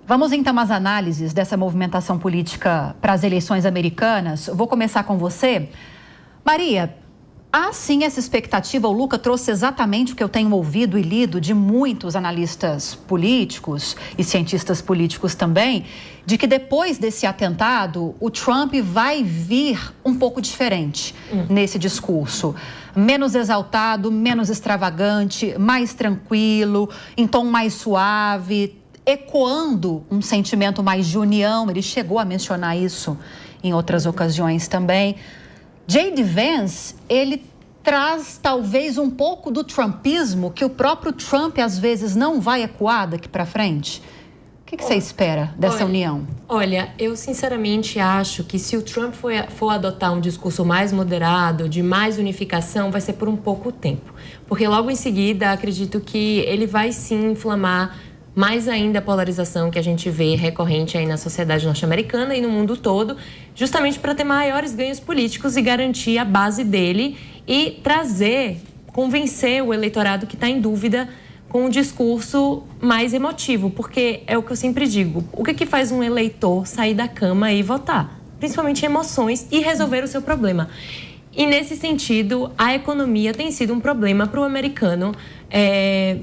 Vamos então às análises dessa movimentação política para as eleições americanas. Vou começar com você. Maria, há sim essa expectativa, o Luca trouxe exatamente o que eu tenho ouvido e lido de muitos analistas políticos e cientistas políticos também, de que depois desse atentado, o Trump vai vir um pouco diferente nesse discurso. Menos exaltado, menos extravagante, mais tranquilo, em tom mais suave, ecoando um sentimento mais de união. Ele chegou a mencionar isso em outras ocasiões também. J.D. Vance, ele traz talvez um pouco do trumpismo que o próprio Trump às vezes não vai ecoar daqui para frente. O que você espera dessa união? Olha, eu sinceramente acho que se o Trump for adotar um discurso mais moderado, de mais unificação, vai ser por um pouco tempo. Porque logo em seguida, acredito que ele vai sim inflamar mais ainda a polarização que a gente vê recorrente aí na sociedade norte-americana e no mundo todo, justamente para ter maiores ganhos políticos e garantir a base dele e convencer o eleitorado que está em dúvida com um discurso mais emotivo, porque é o que eu sempre digo, o que faz um eleitor sair da cama e votar? Principalmente emoções e resolver o seu problema. E nesse sentido, a economia tem sido um problema para o americano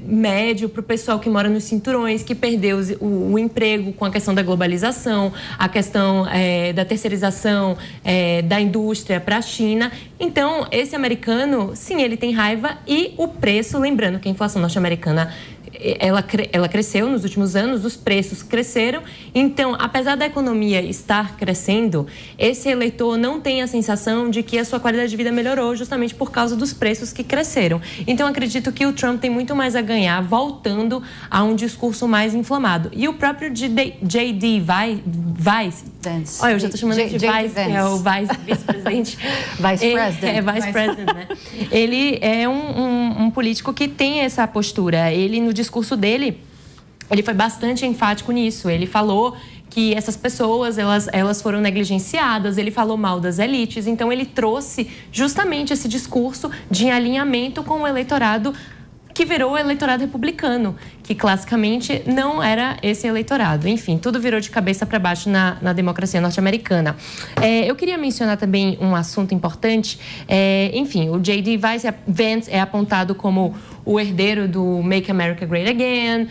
médio, para o pessoal que mora nos cinturões, que perdeu o emprego com a questão da globalização, a questão da terceirização da indústria para a China. Então, esse americano, sim, ele tem raiva e o preço, lembrando que a inflação norte-americana ela cresceu nos últimos anos, os preços cresceram. Então, apesar da economia estar crescendo, esse eleitor não tem a sensação de que a sua qualidade de vida melhorou justamente por causa dos preços que cresceram. Então, acredito que o Trump tem muito mais a ganhar voltando a um discurso mais inflamado. E o próprio J.D. Vance, olha, eu já estou chamando de Vice, é o vice-presidente. Vice-president, né? Ele é um político que tem essa postura. Ele, no discurso dele, ele foi bastante enfático nisso. Ele falou que essas pessoas, elas foram negligenciadas, ele falou mal das elites. Então, ele trouxe justamente esse discurso de alinhamento com o eleitorado que virou o eleitorado republicano, que classicamente não era esse eleitorado. Enfim, tudo virou de cabeça para baixo na democracia norte-americana. Eu queria mencionar também um assunto importante. Enfim, o J.D. Vance é apontado como o herdeiro do Make America Great Again,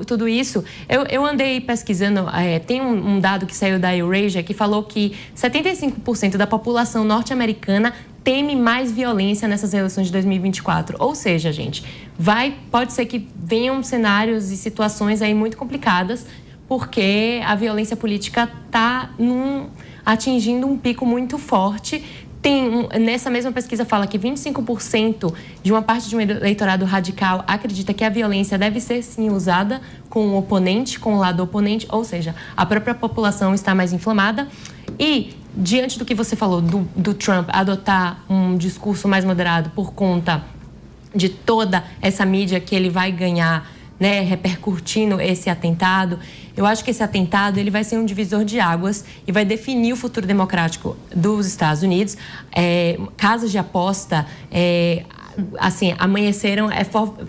tudo isso. Eu andei pesquisando, tem um dado que saiu da Eurasia que falou que 75% da população norte-americana teme mais violência nessas eleições de 2024. Ou seja, gente, pode ser que venham cenários e situações aí muito complicadas, porque a violência política está atingindo um pico muito forte. Nessa mesma pesquisa fala que 25% de uma parte de um eleitorado radical acredita que a violência deve ser, sim, usada com o oponente, com o lado oponente, ou seja, a própria população está mais inflamada. E, diante do que você falou, do Trump adotar um discurso mais moderado por conta de toda essa mídia que ele vai ganhar, né, repercutindo esse atentado, eu acho que esse atentado ele vai ser um divisor de águas e vai definir o futuro democrático dos Estados Unidos. Casas de aposta assim, amanheceram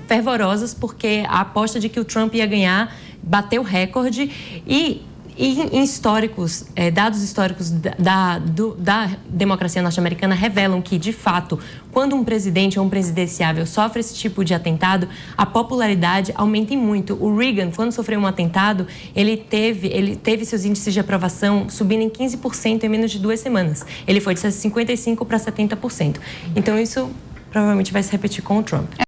fervorosas porque a aposta de que o Trump ia ganhar bateu recorde e em históricos, dados históricos da democracia norte-americana revelam que, de fato, quando um presidente ou um presidenciável sofre esse tipo de atentado, a popularidade aumenta muito. O Reagan, quando sofreu um atentado, ele teve seus índices de aprovação subindo em 15% em menos de 2 semanas. Ele foi de 55% para 70%. Então, isso provavelmente vai se repetir com o Trump.